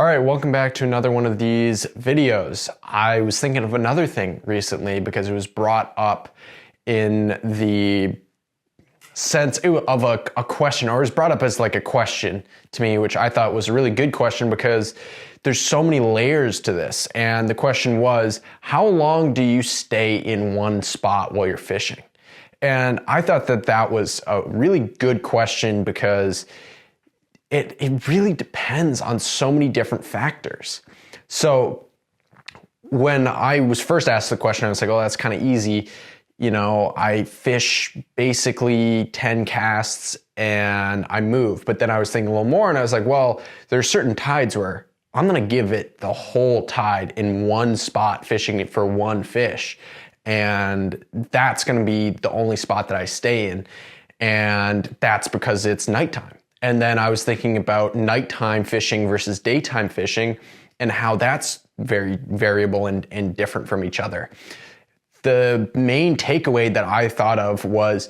All right, welcome back to another one of these videos. I was thinking of another thing recently because it was brought up in the sense of a question, or it was brought up as like a question to me, which I thought was a really good question because there's so many layers to this. And the question was, how long do you stay in one spot while you're fishing? And I thought that that was a really good question because it really depends on so many different factors. So when I was first asked the question, I was like, oh, that's kind of easy. You know, I fish basically 10 casts and I move. But then I was thinking a little more and I was like, well, there's certain tides where I'm going to give it the whole tide in one spot, fishing it for one fish. And that's going to be the only spot that I stay in. And that's because it's nighttime. And then I was thinking about nighttime fishing versus daytime fishing and how that's very variable and different from each other. The main takeaway that I thought of was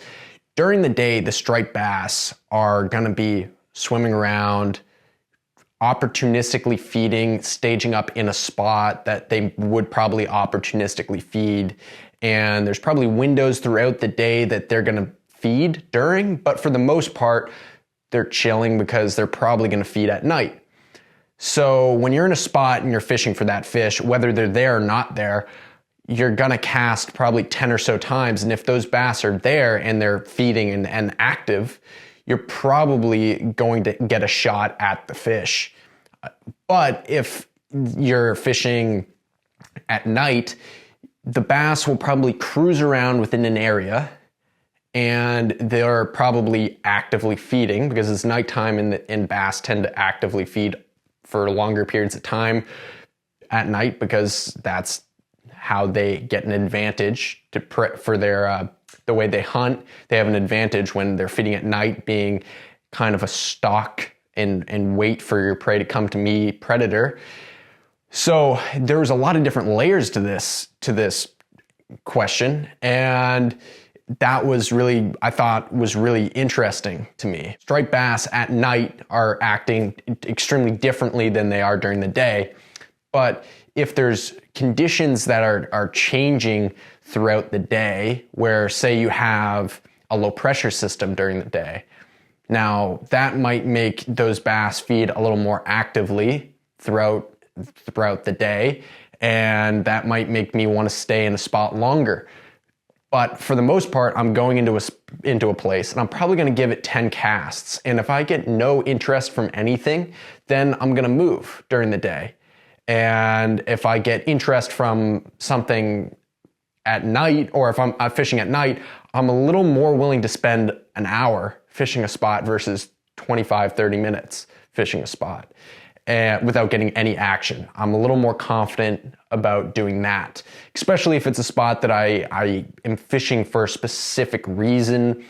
during the day, the striped bass are going to be swimming around, opportunistically feeding, staging up in a spot that they would probably opportunistically feed. And there's probably windows throughout the day that they're going to feed during, but for the most part, they're chilling because they're probably going to feed at night. So when you're in a spot and you're fishing for that fish, whether they're there or not there, you're going to cast probably 10 or so times. And if those bass are there and they're feeding and active, you're probably going to get a shot at the fish. But if you're fishing at night, the bass will probably cruise around within an area and they're probably actively feeding because it's nighttime and bass tend to actively feed for longer periods of time at night because that's how they get an advantage for their the way they hunt. They have an advantage when they're feeding at night, being kind of a stalk and wait for your prey to come to me predator. So there was a lot of different layers to this question, and that was really, I thought, was really interesting to me. Striped bass at night are acting extremely differently than they are during the day. But if there's conditions that are changing throughout the day, where say you have a low pressure system during the day, now that might make those bass feed a little more actively throughout the day, and that might make me want to stay in a spot longer. But for the most part, I'm going into a place and I'm probably going to give it 10 casts. And if I get no interest from anything, then I'm going to move during the day. And if I get interest from something at night, or if I'm fishing at night, I'm a little more willing to spend an hour fishing a spot versus 25, 30 minutes fishing a spot without getting any action. I'm a little more confident about doing that, especially if it's a spot that I am fishing for a specific reason.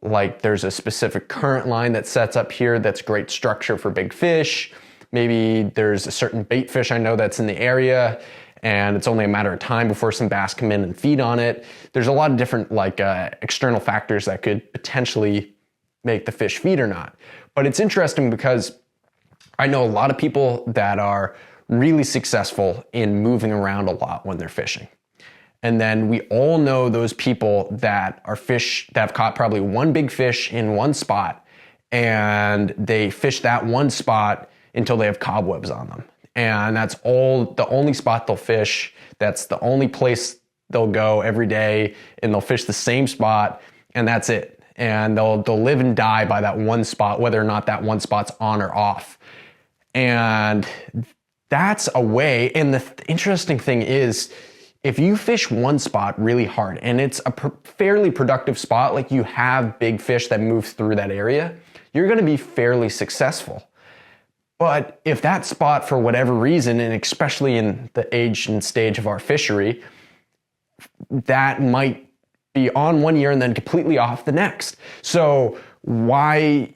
Like there's a specific current line that sets up here that's great structure for big fish. Maybe there's a certain bait fish I know that's in the area and it's only a matter of time before some bass come in and feed on it. There's a lot of different external factors that could potentially make the fish feed or not. But it's interesting because I know a lot of people that are really successful in moving around a lot when they're fishing. And then we all know those people that have caught probably one big fish in one spot and they fish that one spot until they have cobwebs on them. And that's the only spot they'll fish. That's the only place they'll go every day, and they'll fish the same spot, and that's it. And they'll live and die by that one spot, whether or not that one spot's on or off. And that's a way. And the interesting thing is, if you fish one spot really hard and it's a fairly productive spot, like you have big fish that move through that area, you're going to be fairly successful. But if that spot, for whatever reason, and especially in the age and stage of our fishery, that might be on one year and then completely off the next. So why,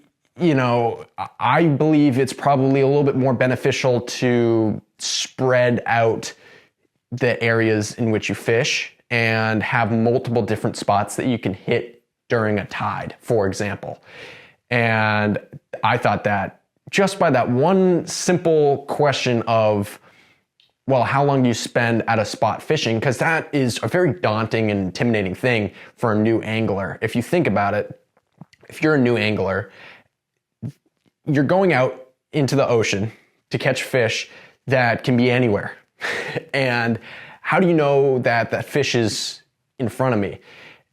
I believe it's probably a little bit more beneficial to spread out the areas in which you fish and have multiple different spots that you can hit during a tide, for example. And I thought that just by that one simple question of, well, how long do you spend at a spot fishing? Because that is a very daunting and intimidating thing for a new angler. If you think about it, if you're a new angler, you're going out into the ocean to catch fish that can be anywhere. And how do you know that that fish is in front of me?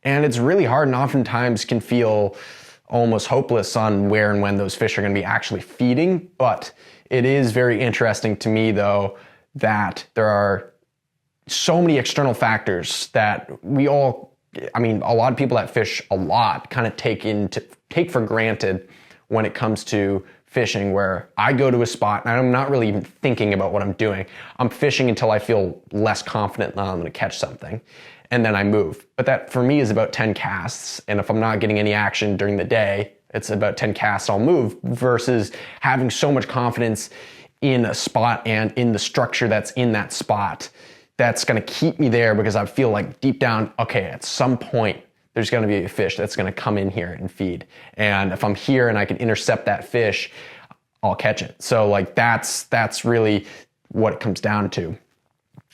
And it's really hard and oftentimes can feel almost hopeless on where and when those fish are going to be actually feeding. But it is very interesting to me, though, that there are so many external factors that we all, I mean, a lot of people that fish a lot kind of take for granted when it comes to fishing, where I go to a spot and I'm not really even thinking about what I'm doing. I'm fishing until I feel less confident that I'm going to catch something, and then I move. But that for me is about 10 casts, and if I'm not getting any action during the day, it's about 10 casts I'll move, versus having so much confidence in a spot and in the structure that's in that spot that's going to keep me there, because I feel like deep down, okay, at some point there's going to be a fish that's going to come in here and feed, and if I'm here and I can intercept that fish, I'll catch it. So like that's really what it comes down to.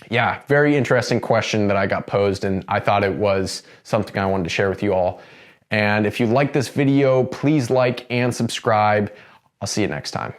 Yeah, very interesting question that I got posed, and I thought it was something I wanted to share with you all. And if you like this video, please like and subscribe. I'll see you next time.